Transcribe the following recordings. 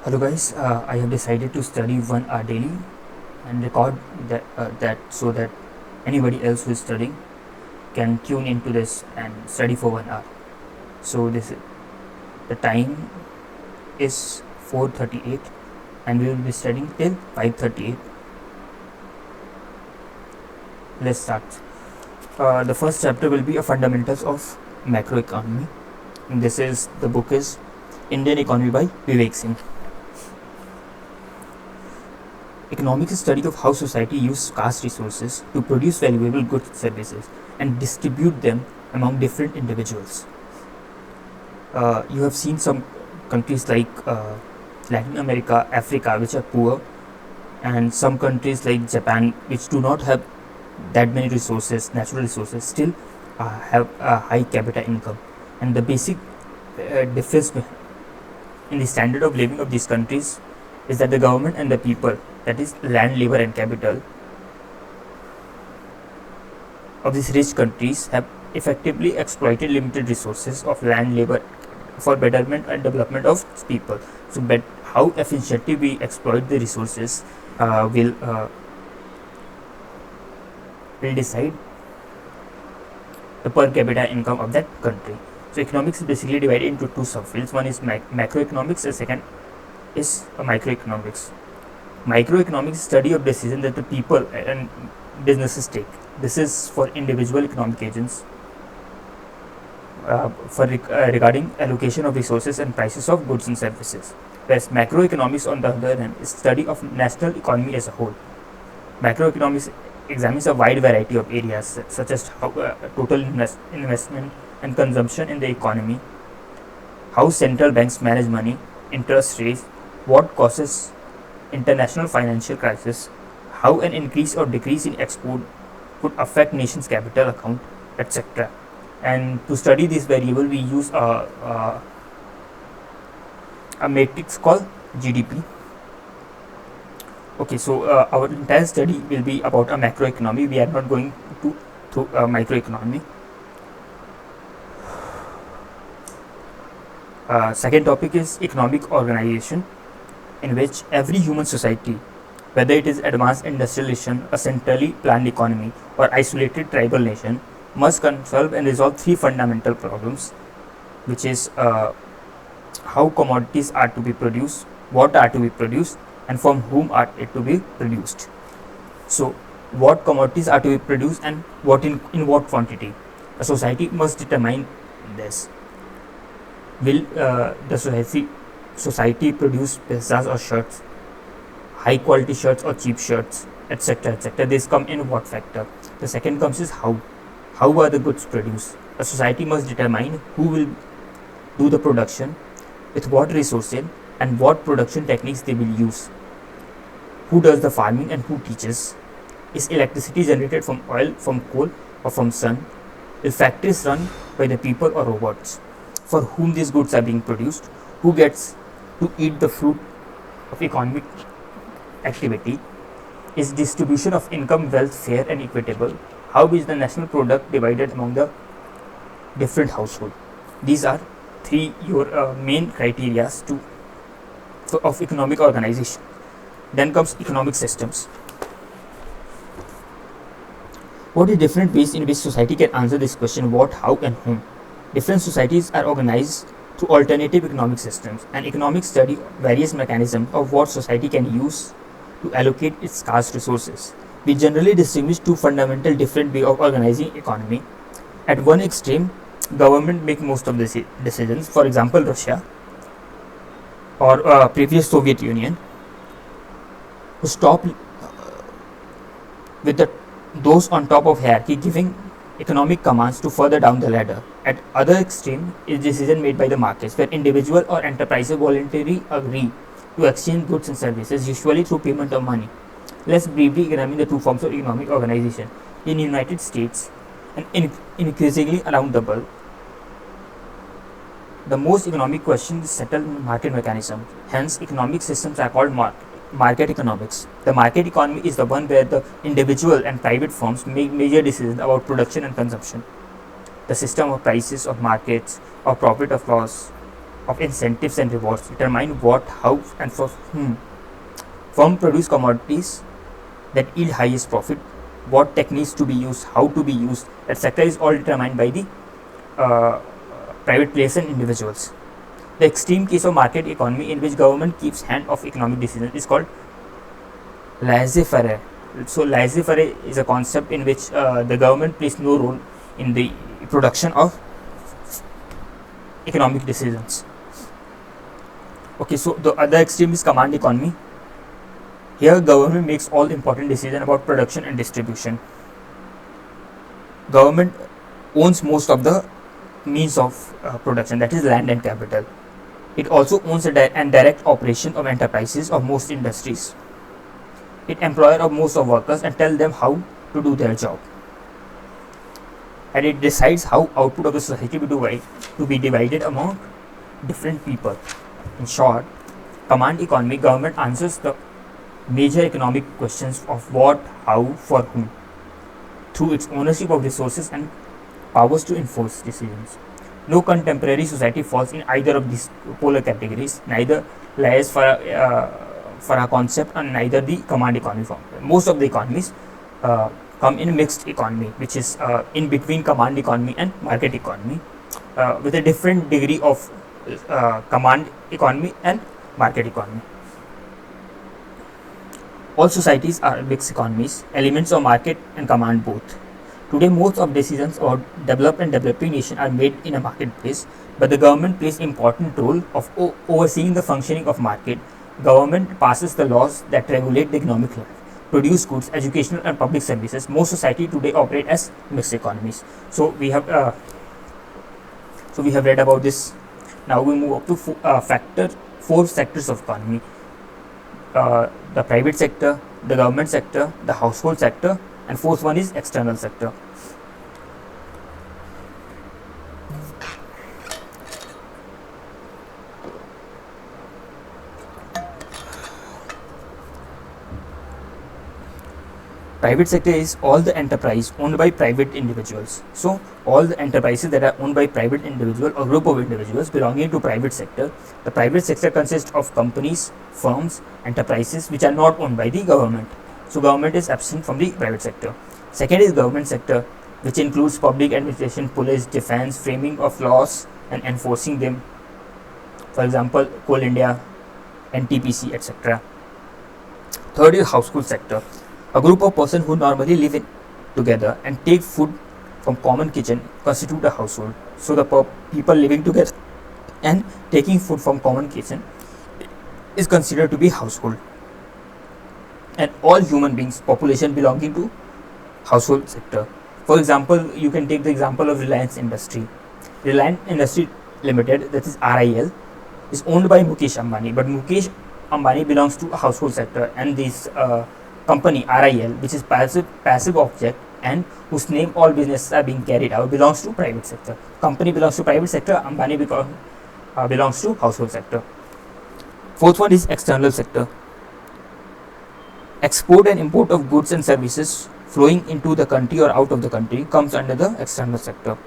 Hello guys, I have decided to study 1 hour daily and record that so that anybody else who is studying can tune into this and study for 1 hour. So the time is 4:38 and we will be studying till 5:38. Let's start. The first chapter will be a fundamentals of macroeconomy. And the book is Indian Economy by Vivek Singh. Economics is study of how society uses scarce resources to produce valuable goods and services and distribute them among different individuals. You have seen some countries like Latin America, Africa, which are poor, and some countries like Japan, which do not have that many resources, natural resources, still have a high capita income. And the basic difference in the standard of living of these countries is that the government and the people, that is land, labor and capital of these rich countries, have effectively exploited limited resources of land, labor for betterment and development of people. So how efficiently we exploit the resources will decide the per capita income of that country. So economics is basically divided into two subfields. One is macroeconomics, and second is microeconomics. Microeconomics is study of decision that the people and businesses take. This is for individual economic agents regarding allocation of resources and prices of goods and services. Whereas macroeconomics, on the other hand, is study of national economy as a whole. Macroeconomics examines a wide variety of areas such as how, total investment and consumption in the economy, how central banks manage money, interest rates, what causes international financial crisis, how an increase or decrease in export could affect nation's capital account, etc. And to study this variable, we use a matrix called GDP. Okay, so our entire study will be about a macroeconomy. We are not going to microeconomy. Second topic is economic organization, in which every human society, whether it is advanced industrialization, a centrally planned economy, or isolated tribal nation, must solve and resolve three fundamental problems, which is how commodities are to be produced, what are to be produced, and from whom are it to be produced. So what commodities are to be produced and what in what quantity? A society must determine this. Will the society produce pizzas or shirts, high quality shirts or cheap shirts, etc., etc.? This come in what factor. The second comes is how are the goods produced. A society must determine who will do the production, with what resources, and what production techniques they will use. Who does the farming and who teaches? Is electricity generated from oil, from coal, or from sun? Will factories run by the people or robots? For whom these goods are being produced? Who gets to eat the fruit of economic activity? Is distribution of income, wealth fair and equitable? How is the national product divided among the different households? These are three main criteria of economic organization. Then comes economic systems. What are different ways in which society can answer this question: what, how, and whom? Different societies are organized through alternative economic systems, and economics study various mechanisms of what society can use to allocate its scarce resources. We generally distinguish two fundamental different ways of organizing economy. At one extreme, government make most of the decisions. For example, Russia or previous Soviet Union, who stop with those on top of hierarchy giving economic commands to further down the ladder. At other extreme is decision made by the markets, where individual or enterprises voluntarily agree to exchange goods and services, usually through payment of money. Let's briefly examine the two forms of economic organization. In the United States and increasingly around the world, the most economic question is settled in market mechanism. Hence, economic systems are called market economics. The market economy is the one where the individual and private firms make major decisions about production and consumption. The system of prices, of markets, of profit of loss, of incentives and rewards determine what, how, and for whom firm produce commodities that yield highest profit, what techniques to be used, how to be used, etc. is all determined by the uh, private players and individuals. The extreme case of market economy in which government keeps hand of economic decisions is called laissez-faire. So laissez-faire is a concept in which the government plays no role in the production of economic decisions. Okay, so the other extreme is command economy. Here government makes all important decisions about production and distribution. Government owns most of the means of production, that is land and capital. It also owns and direct operation of enterprises of most industries. It employer of most of workers and tell them how to do their job. And it decides how output of the society to be divided among different people. In short, command economy, government answers the major economic questions of what, how, for whom through its ownership of resources and powers to enforce decisions. No contemporary society falls in either of these polar categories, neither lies for a concept and neither the command economy form. Most of the economies come in mixed economy, which is in between command economy and market economy, with a different degree of command economy and market economy. All societies are mixed economies, elements of market and command both. Today, most of decisions about developed and developing nation are made in a marketplace, but the government plays important role of overseeing the functioning of market. Government passes the laws that regulate the economic life, produce goods, educational and public services. Most society today operate as mixed economies. So we have read about this. Now we move up to four sectors of economy: the private sector, the government sector, the household sector, and fourth one is external sector. Private sector is all the enterprise owned by private individuals. So all the enterprises that are owned by private individual or group of individuals belonging to private sector. The private sector consists of companies, firms, enterprises which are not owned by the government. So government is absent from the private sector. Second is government sector, which includes public administration, police, defense, framing of laws and enforcing them. For example, Coal India, NTPC, etc. Third is household sector, a group of persons who normally live together and take food from common kitchen constitute a household. So the people living together and taking food from common kitchen is considered to be household. And all human beings, population belonging to household sector. For example, you can take the example of Reliance Industry. Reliance Industry Limited, that is RIL, is owned by Mukesh Ambani, but Mukesh Ambani belongs to a household sector, and this company RIL, which is passive object and whose name all businesses are being carried out, belongs to private sector. Company belongs to private sector, Ambani belongs to household sector. Fourth one is external sector. Export and import of goods and services flowing into the country or out of the country comes under the external sector.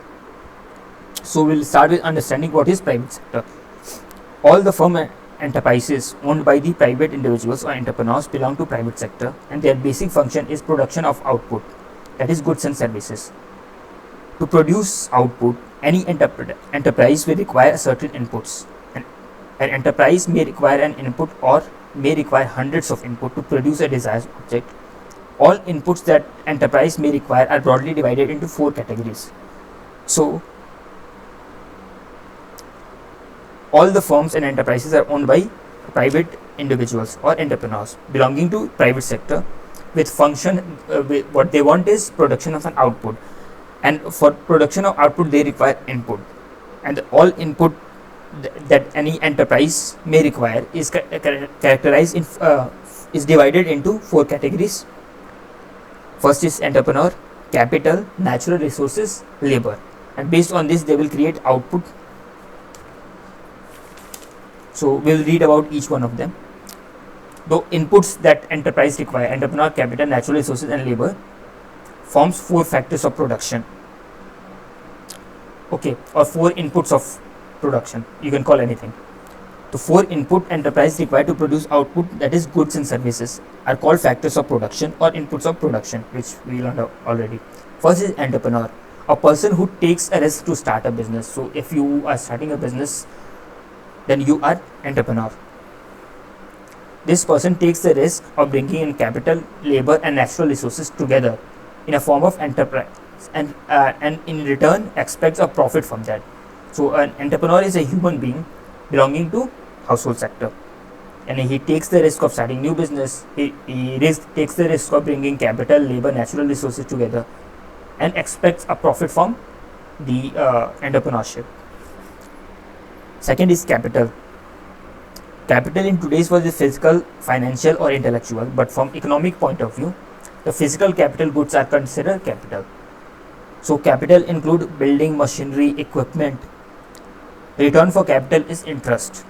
So we'll start with understanding what is private sector. All the firm and enterprises owned by the private individuals or entrepreneurs belong to private sector, and their basic function is production of output, that is goods and services. To produce output, any enterprise will require certain inputs. An enterprise may require an input or may require hundreds of input to produce a desired object. All inputs that enterprise may require are broadly divided into four categories. So all the firms and enterprises are owned by private individuals or entrepreneurs belonging to private sector with function. What they want is production of an output, and for production of output they require input, and all input that any enterprise may require is characterized in is divided into four categories. First is entrepreneur, capital, natural resources, labor, and based on this they will create output. So we'll read about each one of them. The inputs that enterprise require, entrepreneur, capital, natural resources and labor, forms four factors of production. Okay, or four inputs of production. You can call anything. The four input enterprise required to produce output, that is goods and services, are called factors of production or inputs of production, which we learned already. First is entrepreneur, a person who takes a risk to start a business. So if you are starting a business, then you are entrepreneur. This person takes the risk of bringing in capital, labor and natural resources together in a form of enterprise, and in return expects a profit from that. So an entrepreneur is a human being belonging to household sector, and he takes the risk of starting new business. He takes the risk of bringing capital, labor, natural resources together and expects a profit from the entrepreneurship. Second is capital. Capital in today's world is physical, financial or intellectual, but from economic point of view, the physical capital goods are considered capital. So capital include building, machinery, equipment. Return for capital is interest.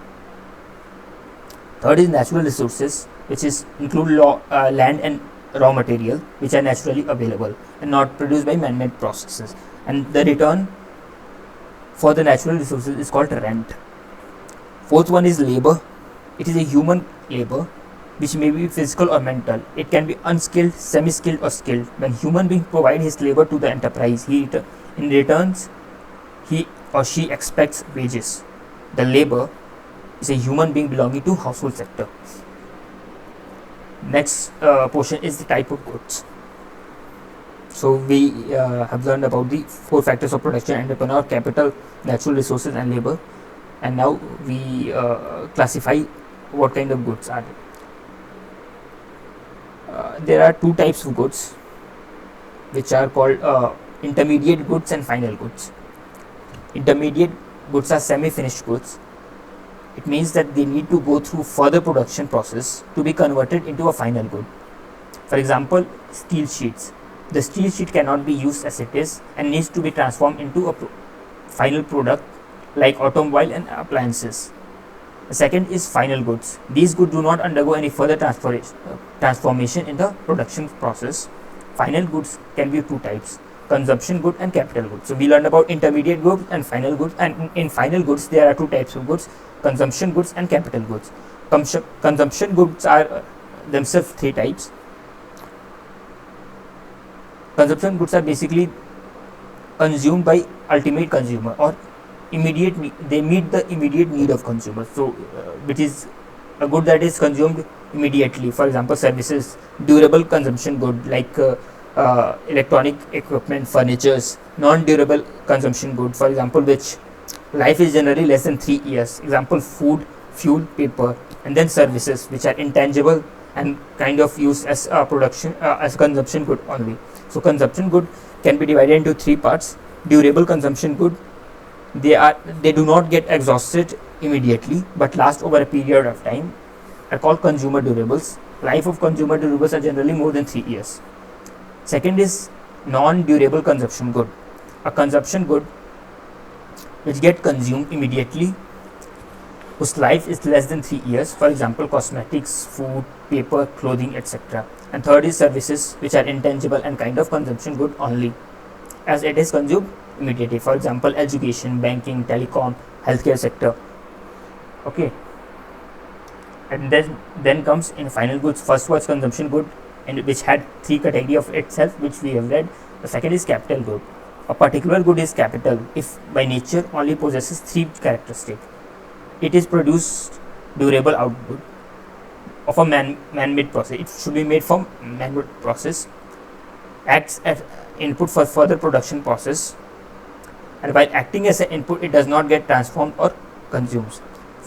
Third is natural resources, which is include land and raw material, which are naturally available and not produced by man-made processes. And the return for the natural resources is called rent. Fourth one is labor. It is a human labor, which may be physical or mental. It can be unskilled, semi-skilled or skilled. When human being provide his labor to the enterprise, in returns he or she expects wages. The labor is a human being belonging to household sector. Next portion is the type of goods. So we have learned about the four factors of production: entrepreneur, capital, natural resources and labor. And now we classify what kind of goods are there. There are two types of goods, which are called intermediate goods and final goods. Intermediate goods are semi-finished goods. It means that they need to go through further production process to be converted into a final good. For example, steel sheets. The steel sheet cannot be used as it is and needs to be transformed into a final product like automobile and appliances. The second is final goods. These goods do not undergo any further transformation in the production process. Final goods can be two types: consumption good and capital goods. So we learned about intermediate goods and final goods, and in final goods there are two types of goods: consumption goods and capital goods. Consumption goods are themselves three types. Consumption goods are basically consumed by ultimate consumer, or they meet the immediate need of consumers. So which is a good that is consumed immediately. For example, services. Durable consumption good like electronic equipment, furnitures. Non-durable consumption good, for example, which life is generally less than 3 years. Example: food, fuel, paper. And then services, which are intangible and kind of used as production as consumption good only. So consumption good can be divided into three parts. Durable consumption good, they do not get exhausted immediately but last over a period of time, are called consumer durables. Life of consumer durables are generally more than 3 years. Second is non-durable consumption good, a consumption good which get consumed immediately, whose life is less than 3 years. For example, cosmetics, food, paper, clothing, etc. And third is services, which are intangible and kind of consumption good only, as it is consumed immediately. For example, education, banking, telecom, healthcare sector. Okay. And then comes in final goods. First was consumption good, and which had three category of itself, which we have read. The second is capital good. A particular good is capital if by nature only possesses three characteristics. It is produced durable output of a man-made process. It should be made from man-made process. Acts as input for further production process, and while acting as an input, it does not get transformed or consumed.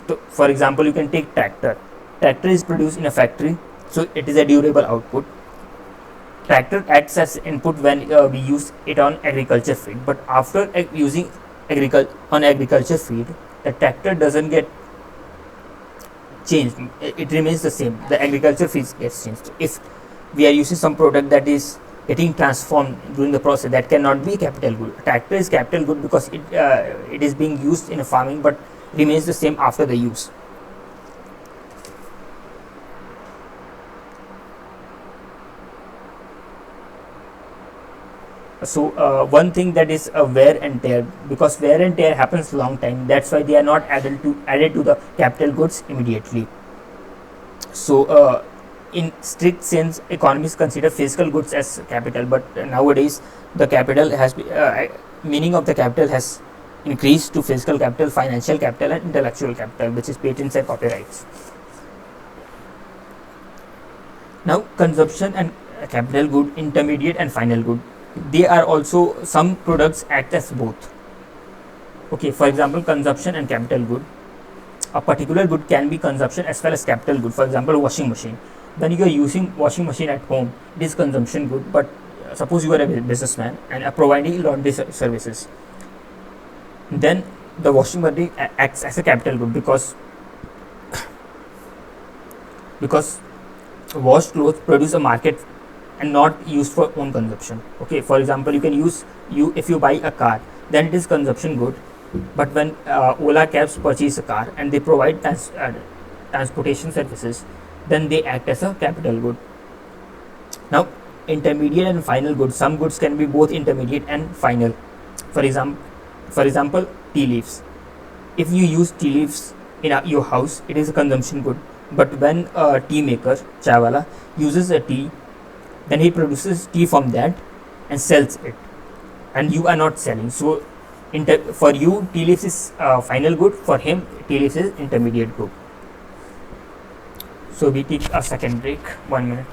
So, for example, you can take tractor. Tractor is produced in a factory, so it is a durable output. Tractor acts as input when we use it on agriculture field, but after using agriculture field, the tractor doesn't get changed. It remains the same. The agriculture field gets changed. If we are using some product that is getting transformed during the process, that cannot be capital good. Tractor is capital good because it is being used in a farming but remains the same after the use. So one thing that is wear and tear, because wear and tear happens long time, that's why they are not added to the capital goods immediately. So in strict sense, economists consider physical goods as capital, but nowadays the capital has meaning of the capital has increased to physical capital, financial capital, and intellectual capital, which is patents and copyrights. Now, consumption and capital good, intermediate and final good, they are also, some products act as both. Okay, for example, consumption and capital good. A particular good can be consumption as well as capital good. For example, washing machine. When you are using washing machine at home, it is consumption good. But suppose you are a businessman and are providing laundry services, then the washing machine acts as a capital good, because washed clothes produce a market and not used for own consumption. Okay, for example, you can use, if you buy a car, then it is consumption good. But when Ola cabs purchase a car and they provide transportation services, then they act as a capital good. Now, intermediate and final goods, some goods can be both intermediate and final. For example, tea leaves. If you use tea leaves in your house, it is a consumption good. But when a tea maker, chawala, uses a tea, then he produces tea from that and sells it, and you are not selling. So for you, tea leaves is final good. For him, tea leaves is intermediate good. So we take a second break, 1 minute.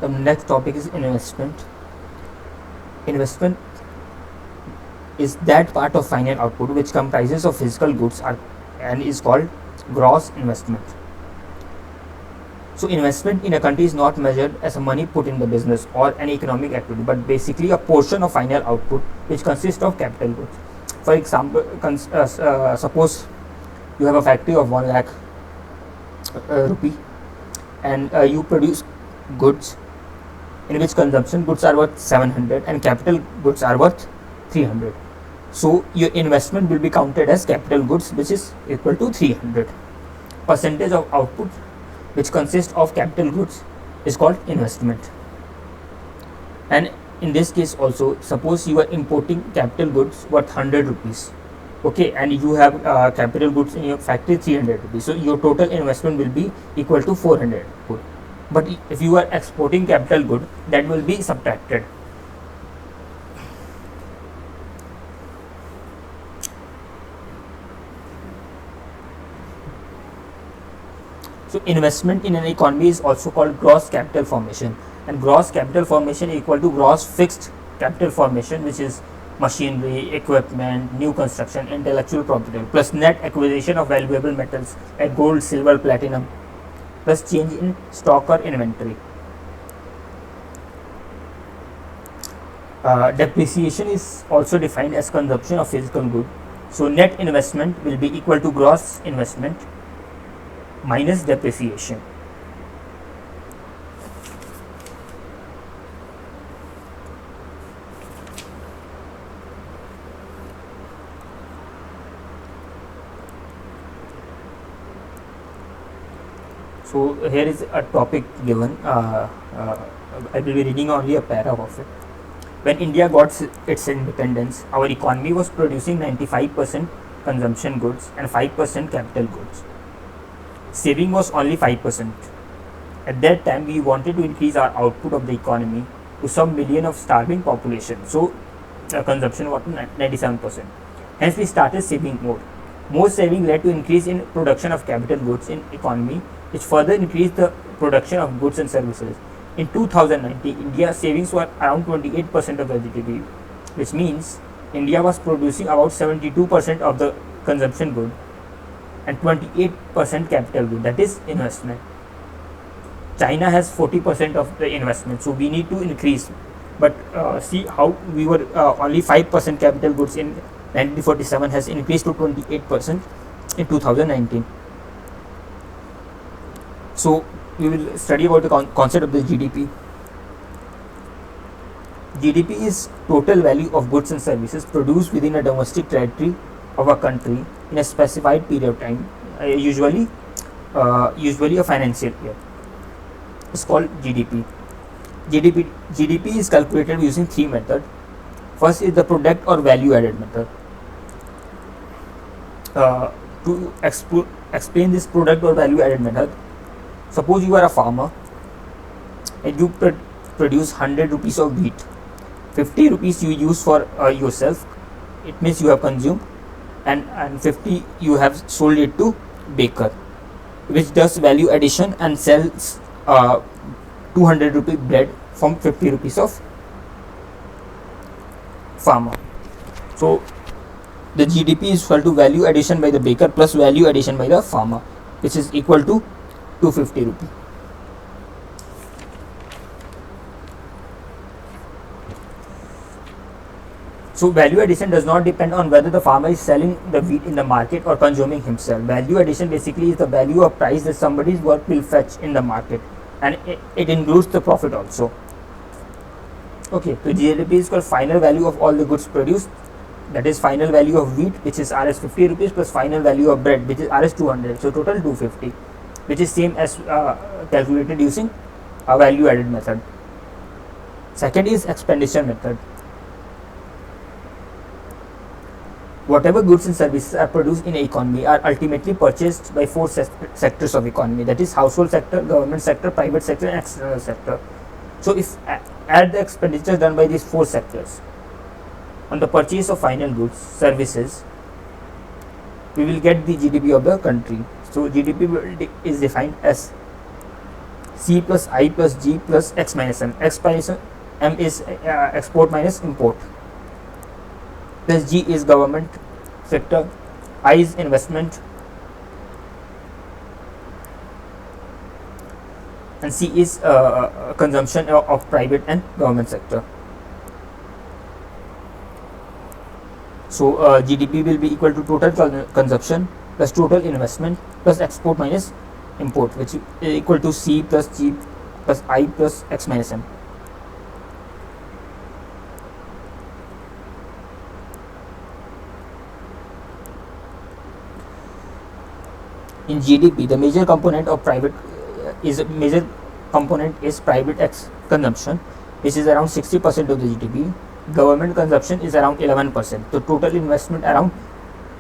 The next topic is investment. Investment is that part of final output which comprises of physical goods and is called gross investment. So investment in a country is not measured as money put in the business or an economic activity, but basically a portion of final output which consists of capital goods. For example, suppose you have a factory of 1 lakh rupee, and you produce goods in which consumption goods are worth 700 and capital goods are worth 300. So your investment will be counted as capital goods, which is equal to 300. Percentage of output which consists of capital goods is called investment. And in this case also, suppose you are importing capital goods worth 100 rupees, okay, and you have capital goods in your factory 300 rupees, so your total investment will be equal to 400 good. But if you are exporting capital good, that will be subtracted. So investment in an economy is also called gross capital formation, and gross capital formation is equal to gross fixed capital formation, which is machinery, equipment, new construction, intellectual property, plus net acquisition of valuable metals like gold, silver, platinum, plus change in stock or inventory. Depreciation is also defined as consumption of physical good. So net investment will be equal to gross investment minus depreciation. So here is a topic given. I will be reading only a paragraph of it. When India got its independence, our economy was producing 95% consumption goods and 5% capital goods. Saving was only 5%. At that time, we wanted to increase our output of the economy to some million of starving population. So consumption was 97%. Hence we started saving more. More saving led to increase in production of capital goods in economy, which further increased the production of goods and services. In 2019, India's savings were around 28% of the GDP, which means India was producing about 72% of the consumption good and 28% capital good, that is investment. China has 40% of the investment, so we need to increase. But see how we were only 5% capital goods in 1947 has increased to 28% in 2019. So we will study about the concept of the GDP. GDP is total value of goods and services produced within a domestic territory of a country in a specified period of time, usually a financial year. It's called GDP. GDP is calculated using three methods. First is the product or value added method. To explain this product or value added method, suppose you are a farmer and you produce 100 rupees of wheat. 50 rupees you use for yourself, it means you have consumed, and 50 you have sold it to baker, which does value addition and sells 200 rupee bread from 50 rupees of farmer. So the GDP is equal to value addition by the baker plus value addition by the farmer, which is equal to 250 rupee. So value addition does not depend on whether the farmer is selling the wheat in the market or consuming himself. Value addition basically is the value of price that somebody's work will fetch in the market, and it includes the profit also. Okay, so GDP is called final value of all the goods produced, that is final value of wheat, which is Rs 50 rupees, plus final value of bread, which is Rs 200, so total 250, which is same as calculated using a value added method. Second is expenditure method. Whatever goods and services are produced in an economy are ultimately purchased by four sectors of economy, that is household sector, government sector, private sector and external sector. So if add the expenditure done by these four sectors on the purchase of final goods, services, we will get the GDP of the country. So GDP is defined as C plus I plus G plus X minus M. X minus M is export minus import, plus G is government sector, I is investment, and C is consumption of private and government sector. So GDP will be equal to total consumption plus total investment plus export minus import, which is equal to C plus G plus I plus X minus M. In GDP, the major component of private is private consumption, which is around 60% of the GDP. Government consumption is around 11%. So total investment around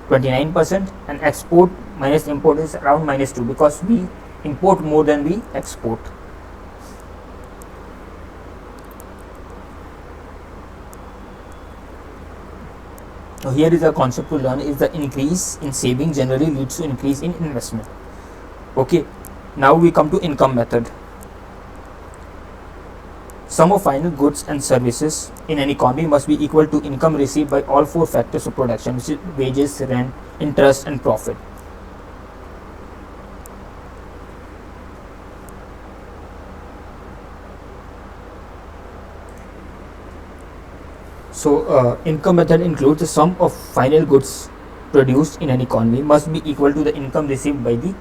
29%, and export minus import is around -2, because we import more than we export. Now here is a concept to learn, is the increase in saving generally leads to increase in investment. Okay, now we come to income method. Sum of final goods and services in an economy must be equal to income received by all four factors of production, which is wages, rent, interest and profit. So income method includes the sum of final goods produced in an economy must be equal to the income received by the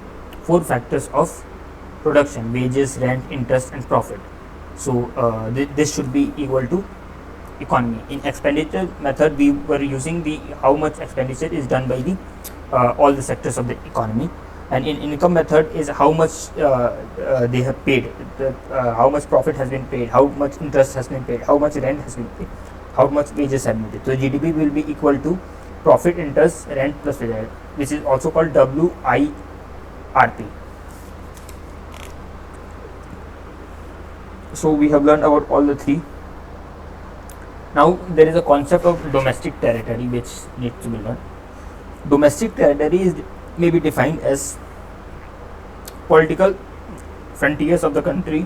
four factors of production: wages, rent, interest and profit. So this should be equal to economy. In expenditure method, we were using the how much expenditure is done by the all the sectors of the economy, and in income method is how much they have paid, how much profit has been paid, how much interest has been paid, how much rent has been paid, how much wages have been paid. So GDP will be equal to profit, interest, rent plus wages, which is also called WIRP. So we have learned about all the three. Now there is a concept of domestic territory which needs to be learned. Domestic territory may be defined as political frontiers of the country,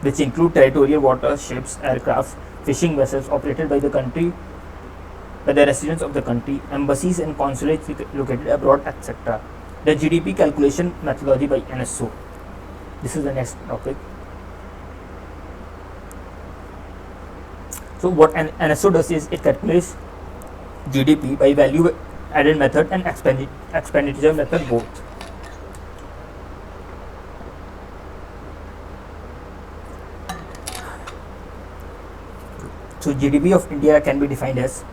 which include territorial waters, ships, aircraft, fishing vessels operated by the country, by the residents of the country, embassies and consulates located abroad, etc. The GDP calculation methodology by NSO. This is the next topic. So what an NSO does is it calculates GDP by value added method and expenditure method both. So GDP of India can be defined as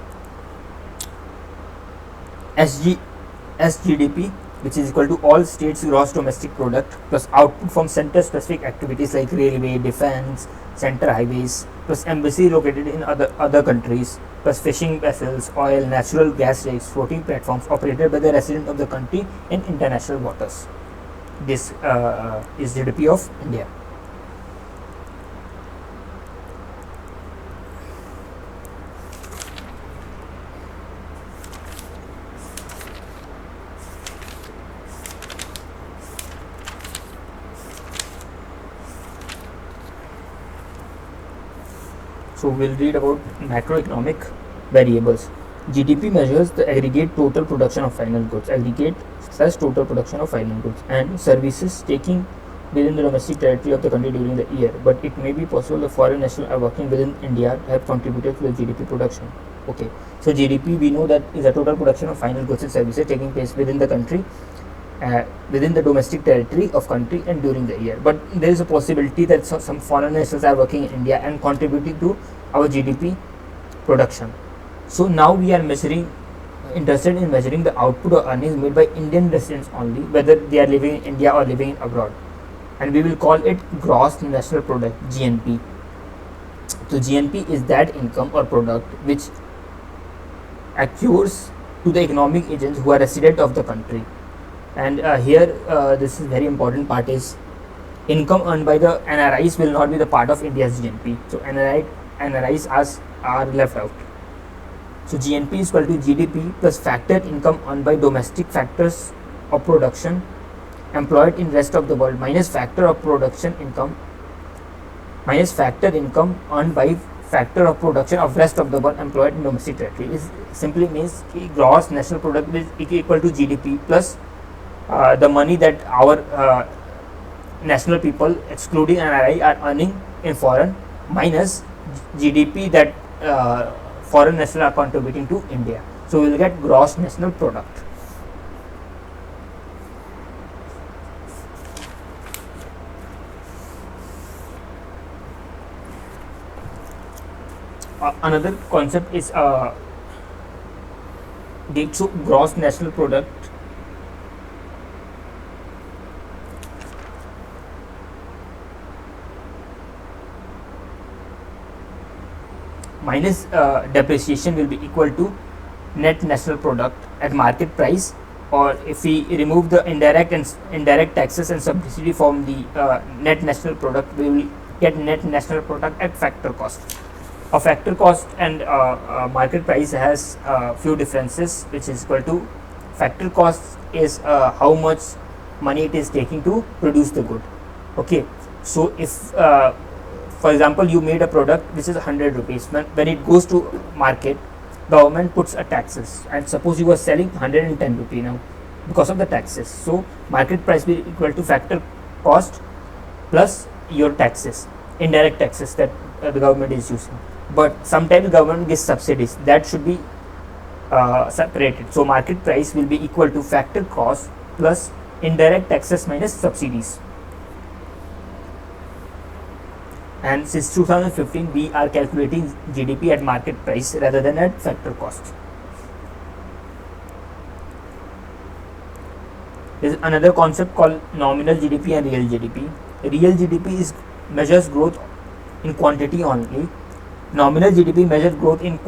SGDP, which is equal to all states' gross domestic product plus output from center specific activities like railway, defense, center highways, plus embassy located in other countries, plus fishing vessels, oil, natural gas rigs, floating platforms operated by the resident of the country in international waters. This is GDP of India. So we'll read about macroeconomic variables. GDP measures the aggregate total production of final goods, total production of final goods and services taking within the domestic territory of the country during the year. But it may be possible the foreign nationals are working within India have contributed to the GDP production. Okay, so GDP we know that is a total production of final goods and services taking place within the country, within the domestic territory of country and during the year. But there is a possibility that some foreign nationals are working in India and contributing to our GDP production. So now we are interested in measuring the output or earnings made by Indian residents only, whether they are living in India or living in abroad, and we will call it gross national product, GNP. So GNP is that income or product which accrues to the economic agents who are resident of the country. And here this is very important part is income earned by the NRIs will not be the part of India's GNP. So NRIs are left out. So GNP is equal to GDP plus factored income earned by domestic factors of production employed in rest of the world minus factor of production income minus factor income earned by factor of production of rest of the world employed in domestic territory. It simply means gross national product is equal to GDP plus the money that our national people excluding NRI are earning in foreign minus GDP that foreign national are contributing to India. So we will get gross national product. Another concept is gross national product minus depreciation will be equal to net national product at market price, or if we remove the indirect taxes and subsidy from the net national product, we will get net national product at factor cost. A factor cost and market price has few differences, which is equal to factor cost is how much money it is taking to produce the good. Okay, so if for example you made a product which is 100 rupees, when it goes to market, government puts a taxes, and suppose you are selling 110 rupee now because of the taxes. So market price will be equal to factor cost plus your taxes, indirect taxes that the government is using. But sometimes government gives subsidies that should be separated. So market price will be equal to factor cost plus indirect taxes minus subsidies. And since 2015 we are calculating GDP at market price rather than at factor cost. There is another concept called nominal GDP and real GDP. Real GDP measures growth in quantity only. Nominal GDP measures growth in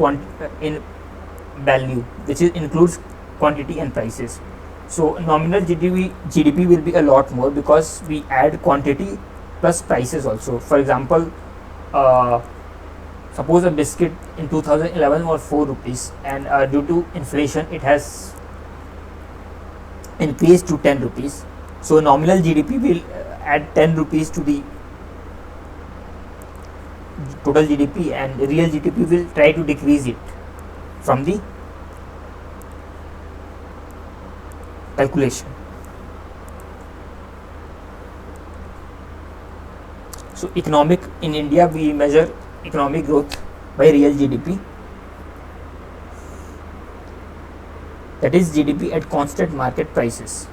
value, which includes quantity and prices. So nominal GDP will be a lot more because we add quantity plus prices also. For example, Suppose a biscuit in 2011 was 4 rupees, and due to inflation it has increased to 10 rupees. So nominal GDP will add 10 rupees to the total GDP, and real GDP will try to decrease it from the calculation. So economic in India, we measure economic growth by real GDP, that is GDP at constant market prices.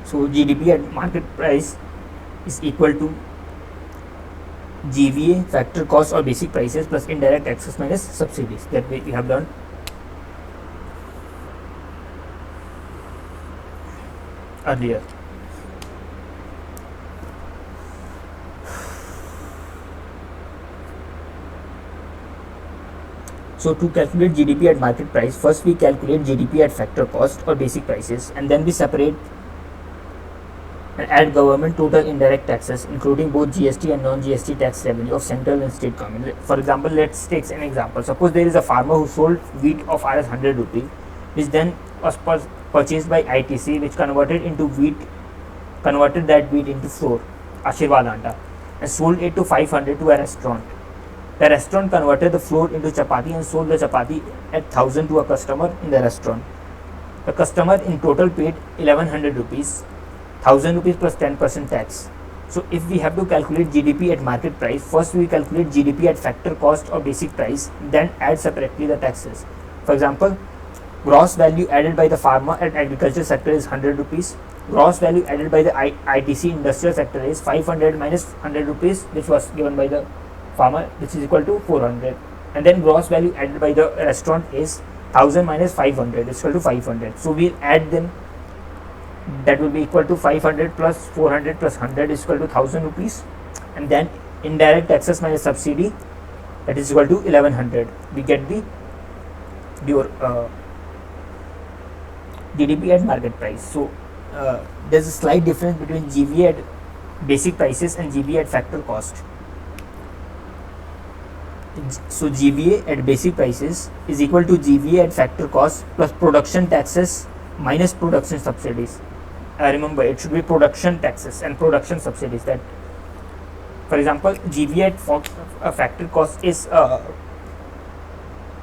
So GDP at market price is equal to GVA, factor cost or basic prices, plus indirect taxes minus subsidies, that we have done earlier. So to calculate GDP at market price, first we calculate GDP at factor cost or basic prices, and then we separate and add government total indirect taxes, including both GST and non-GST tax revenue of central and state government. For example, let's take an example. Suppose there is a farmer who sold wheat of Rs 100 rupees, which then was purchased by ITC, which converted that wheat into flour, Ashirwad Anta, and sold it to 500 to a restaurant. The restaurant converted the flour into chapati and sold the chapati at 1000 to a customer in the restaurant. The customer in total paid 1100 rupees. 1000 rupees plus 10% tax. So if we have to calculate GDP at market price, first we calculate GDP at factor cost or basic price, then add separately the taxes. For example, gross value added by the farmer at agriculture sector is 100 rupees. Gross value added by the ITC industrial sector is 500 minus 100 rupees, which was given by the farmer, which is equal to 400. And then gross value added by the restaurant is 1000 minus 500 is equal to 500. So we'll add them. That will be equal to 500 plus 400 plus 100 is equal to 1000 rupees, and then indirect taxes minus subsidy, that is equal to 1100. We get the GDP at market price. So there's a slight difference between GVA at basic prices and GVA at factor cost. So GVA at basic prices is equal to GVA at factor cost plus production taxes minus production subsidies. Remember, it should be production taxes and production subsidies. That, for example, GVA at factor cost is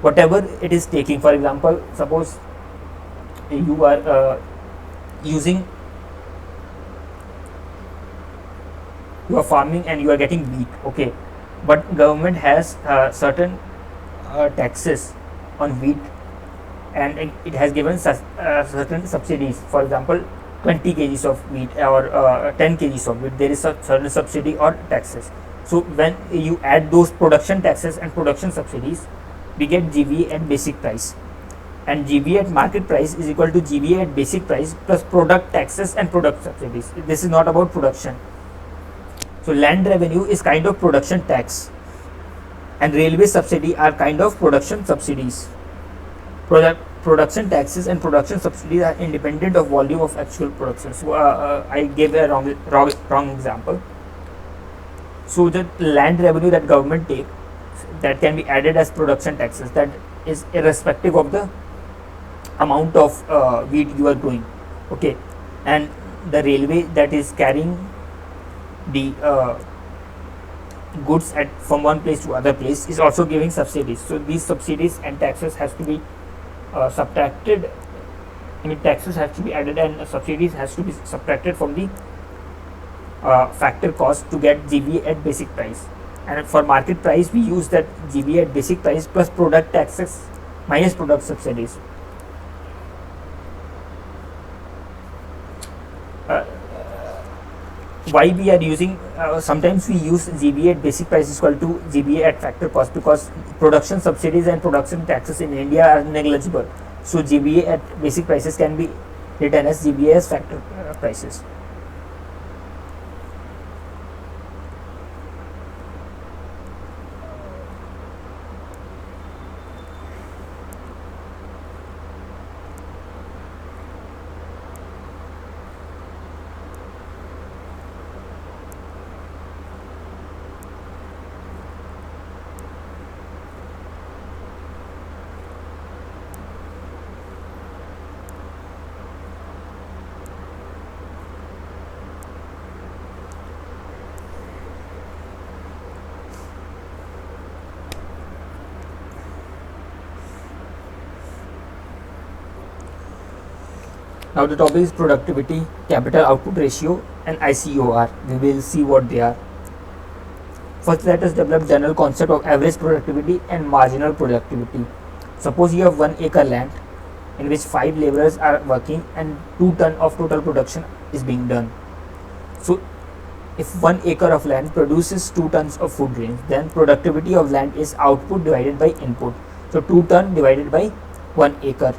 whatever it is taking. For example, suppose you are farming and you are getting wheat, okay, but government has certain taxes on wheat, and it has given certain subsidies. For example, 20 kgs of wheat or 10 kgs of wheat, there is a certain subsidy or taxes. So when you add those production taxes and production subsidies, we get GVA at basic price, and GVA at market price is equal to GVA at basic price plus product taxes and product subsidies. This is not about production. So land revenue is kind of production tax, and railway subsidy are kind of production subsidies. Production taxes and production subsidies are independent of volume of actual production. So I gave a wrong example. So the land revenue that government take, that can be added as production taxes, that is irrespective of the amount of wheat you are growing, okay, and the railway that is carrying the goods from one place to other place is also giving subsidies. So these subsidies and taxes has to be subtracted. I mean, taxes have to be added and subsidies has to be subtracted from the factor cost to get GVA at basic price. And for market price, we use that GVA at basic price plus product taxes minus product subsidies. Why we are using, sometimes we use GVA at basic price is equal to GVA at factor cost, because production subsidies and production taxes in India are negligible. So GBA at basic prices can be written as GBA as factor prices. Now the topic is productivity, capital output ratio and ICOR. We will see what they are. First, let us develop general concept of average productivity and marginal productivity. Suppose you have 1 acre land in which 5 laborers are working and 2 tons of total production is being done. So if 1 acre of land produces 2 tons of food grains, then productivity of land is output divided by input. So 2 ton divided by 1 acre,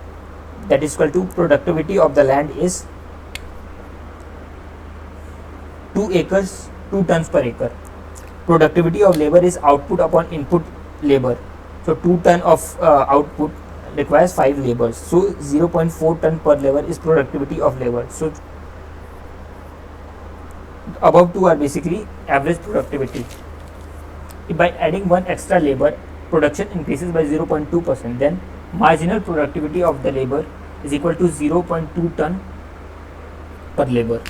that is equal to productivity of the land is 2 acres, 2 tons per acre. Productivity of labor is output upon input labor. So 2 ton of output requires 5 labors. So 0.4 ton per labor is productivity of labor. So above two are basically average productivity. If by adding 1 extra labor, production increases by 0.2%, then marginal productivity of the labor is equal to 0.2 ton per labor.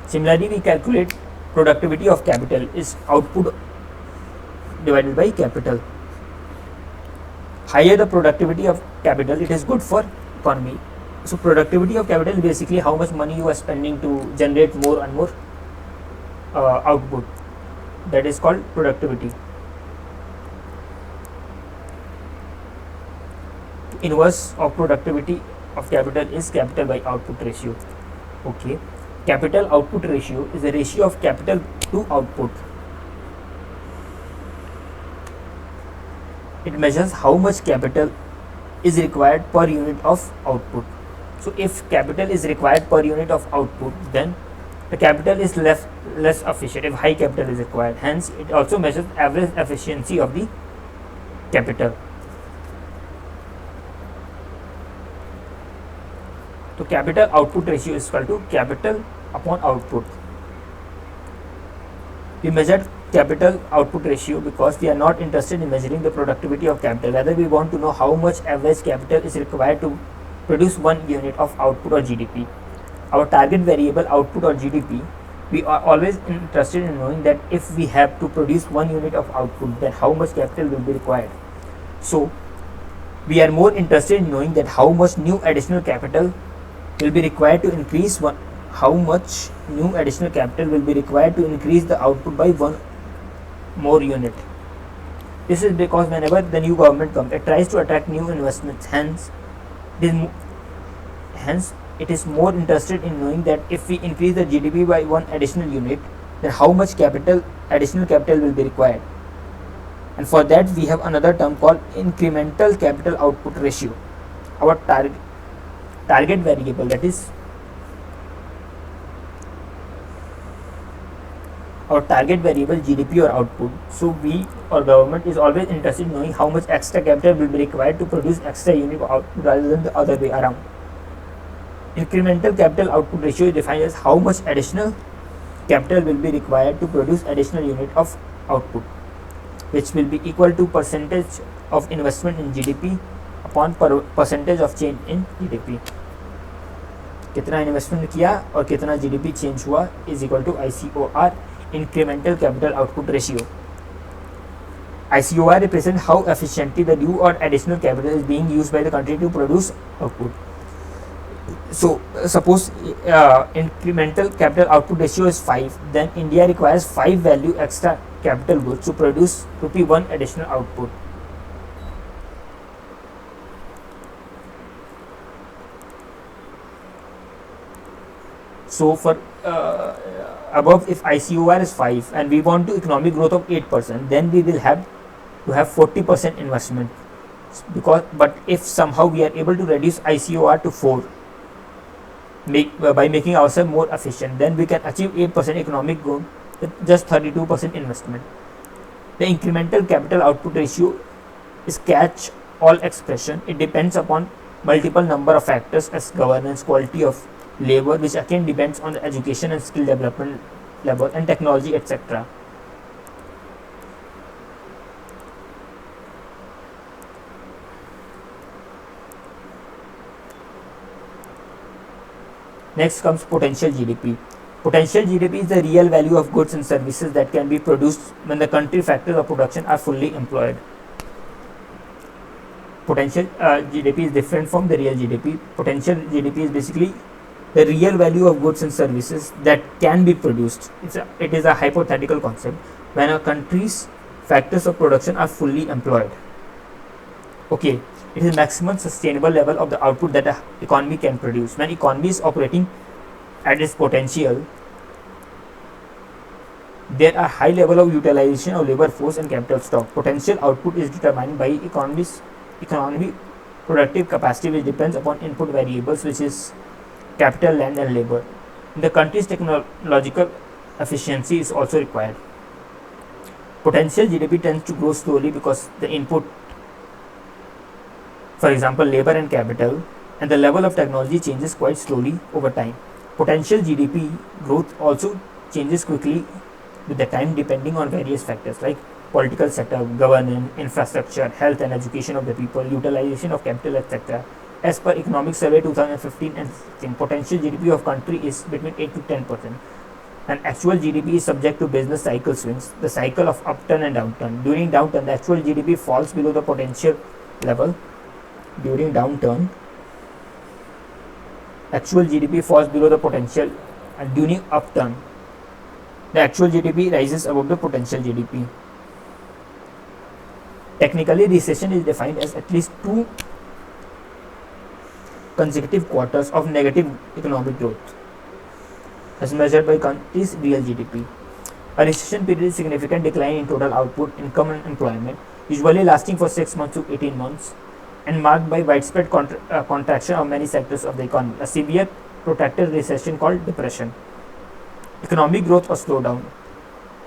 Similarly, we calculate productivity of capital is output divided by capital. Higher the productivity of capital, it is good for economy. So productivity of capital is basically how much money you are spending to generate more and more output. That is called productivity. Inverse of productivity of capital is capital by output ratio. Okay, capital output ratio is the ratio of capital to output. It measures how much capital is required per unit of output. So if capital is required per unit of output, then the capital is less efficient if high capital is required. Hence, it also measures average efficiency of the capital. So capital output ratio is equal to capital upon output. We measured capital output ratio because we are not interested in measuring the productivity of capital. Rather, we want to know how much average capital is required to produce 1 unit of output or GDP. Our target variable output or GDP, we are always interested in knowing that if we have to produce 1 unit of output, then how much capital will be required. So we are more interested in knowing that how much new additional capital will be required to increase how much new additional capital will be required to increase the output by 1 more unit. This is because whenever the new government comes, it tries to attract new investments. Hence it is more interested in knowing that if we increase the GDP by 1 additional unit, then how much additional capital will be required. And for that we have another term called incremental capital output ratio. Our target variable, that is our target variable GDP or output. So we or government is always interested in knowing how much extra capital will be required to produce extra unit of output rather than the other way around. Incremental capital output ratio is defined as how much additional capital will be required to produce additional unit of output, which will be equal to percentage of investment in GDP upon percentage of change in GDP. कितना investment किया और कितना GDP change हुआ is equal to ICOR, incremental capital output ratio. ICOR represents how efficiently the new or additional capital is being used by the country to produce output. So suppose incremental capital output ratio is 5, then India requires 5 value extra capital goods to produce ₹1 additional output. So for above, if ICOR is 5 and we want to economic growth of 8%, then we will have to have 40% investment. Because but if somehow we are able to reduce ICOR to 4, by making ourselves more efficient, then we can achieve 8% economic growth with just 32% investment. The incremental capital output ratio is catch all expression. It depends upon multiple number of factors as governance, quality of labor, which again depends on the education and skill development level, and technology, etc. Next comes potential GDP. Potential GDP is the real value of goods and services that can be produced when the country factors of production are fully employed. Potential GDP is different from the real GDP. Potential GDP is basically the real value of goods and services that can be produced. It is a hypothetical concept when a country's factors of production are fully employed. Okay, it is maximum sustainable level of the output that the economy can produce. When economy is operating at its potential, there are high level of utilization of labor force and capital stock. Potential output is determined by economy productive capacity, which depends upon input variables, which is capital, land, and labor. The country's technological efficiency is also required. Potential GDP tends to grow slowly because the input, for example labor and capital, and the level of technology changes quite slowly over time. Potential GDP growth also changes quickly with the time, depending on various factors like political setup, governance, infrastructure, health and education of the people, utilization of capital, etc. As per Economic Survey 2015 and 16, potential GDP of country is between 8 to 10%. And actual GDP is subject to business cycle swings, the cycle of upturn and downturn. During downturn, the actual GDP falls below the potential level. During downturn, actual GDP falls below the potential, and during upturn, the actual GDP rises above the potential GDP. Technically, recession is defined as at least 2 consecutive quarters of negative economic growth as measured by country's real GDP. A recession period is significant decline in total output, income and employment, usually lasting for 6 months to 18 months, and marked by widespread contraction of many sectors of the economy. A severe protracted recession called depression. Economic growth or slowdown,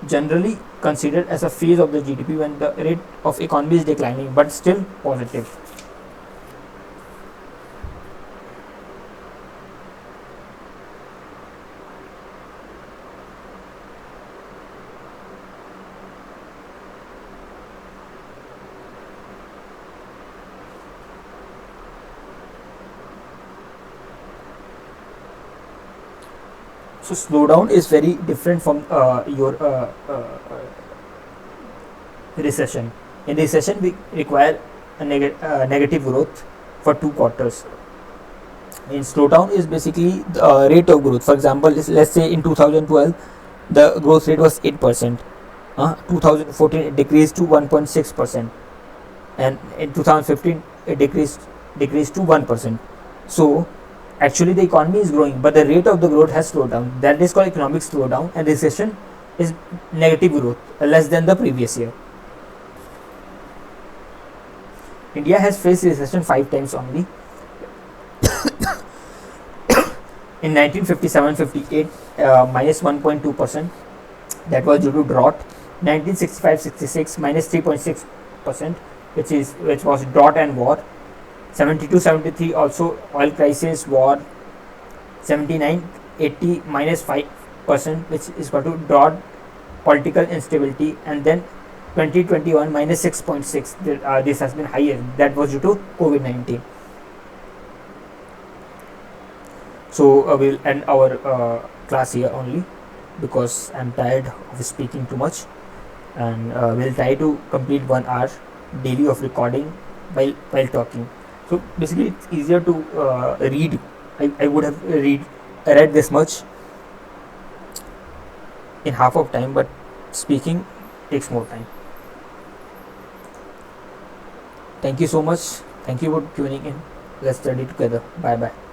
generally considered as a phase of the GDP when the rate of economy is declining but still positive. So slowdown is very different from your recession. In recession, we require a negative growth for 2 quarters. In slowdown is basically the rate of growth. For example, let's say in 2012 the growth rate was 8%. 2014 it decreased to 1.6%, and in 2015 it decreased to 1%. So actually the economy is growing, but the rate of the growth has slowed down. That is called economic slowdown, and recession is negative growth, less than the previous year. India has faced recession 5 times only. In 1957-58, minus 1.2%, that was due to drought. 1965-66, minus 3.6%, which was drought and war. 72-73 also oil crisis, war. 79-80, minus 5%, which is equal to drought, political instability, and then 2021 minus 6.6. This has been higher. That was due to COVID-19. So we'll end our class here only, because I'm tired of speaking too much, and we'll try to complete 1 hour daily of recording while talking. So basically it's easier to read. I would have read this much in half of time, but speaking takes more time. Thank you so much. Thank you for tuning in. Let's study together. Bye bye.